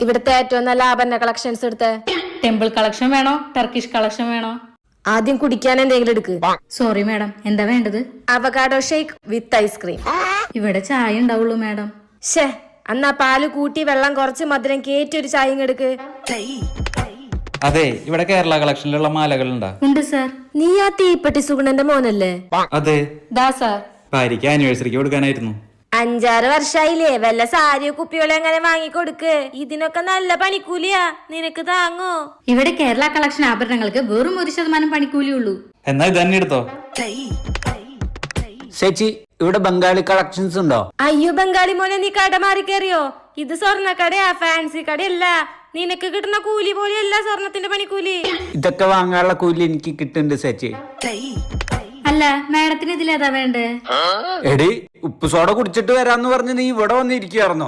ഇവിടുത്തെ ഏറ്റവും നല്ല ആഭരണ കളക്ഷൻസ് എടുത്ത്. ടെമ്പിൾ കളക്ഷൻ വേണോ ടർക്കിഷ് കളക്ഷൻ വേണോ? ആദ്യം കുടിക്കാൻ എന്തെങ്കിലും എടുക്ക്. സോറി മാഡം, എന്താ വേണ്ടത്? Avocado shake with ice cream. ഇവിടെ ചായ ഉണ്ടാവുള്ളൂ മാഡം. ഷേ, അന്നാ പാല് കൂട്ടി വെള്ളം കുറച്ച് മധുരം കേറ്റി ഒരു ചായ എടുക്ക്. അതെ, ഇവിടെ കേരള കളക്ഷനിലുള്ള മാലകൾ ഉണ്ടാ? ഉണ്ട് സാർ. നീ ആ തീപ്പെട്ടി സുഗുണന്റെ മോനല്ലേ? അതെ. ദാ സാർ. ഭാര്യക്ക് ആനിവേഴ്സറിക്ക് കൊടുക്കാനായിരുന്നു. 5-6 വർഷായില്ലേ, വല്ല സാരിയോ കുപ്പിയോളെ അങ്ങനെ വാങ്ങിക്കൊടുക്ക്. ഇതിനൊക്കെ നല്ല പണിക്കൂലിയാ, നിനക്ക് താങ്ങോ? ഇവിടെ കേരള കളക്ഷൻ ആഭരണങ്ങൾക്ക് വെറും 1% പണിക്കൂലിയുള്ളൂ. എന്നാ ഇത് തന്നെ എടുത്തോ. ചേച്ചി, ഇവിടെ ബംഗാളി കളക്ഷൻസ് ഉണ്ടോ? അയ്യോ ബംഗാളി മോനെ, നീ കട മാറി കയറിയോ? ഇത് സ്വർണ്ണ കടയാ, ഫാൻസി കടയല്ല. നിനക്ക് കിട്ടുന്ന കൂലി പോലെയല്ല സ്വർണത്തിന്റെ പണിക്കൂലി. ഇതൊക്കെ വാങ്ങാനുള്ള കൂലി എനിക്ക് കിട്ടുന്നുണ്ട് ചേച്ചി. അല്ല മാഡത്തിന് ഇതിലേതാ വേണ്ടേ? എടി, ഉപ്പ് സോഡ കുടിച്ചിട്ട് വരാന്ന് പറഞ്ഞ് നീ ഇവിടെ വന്നിരിക്കുകയായിരുന്നോ?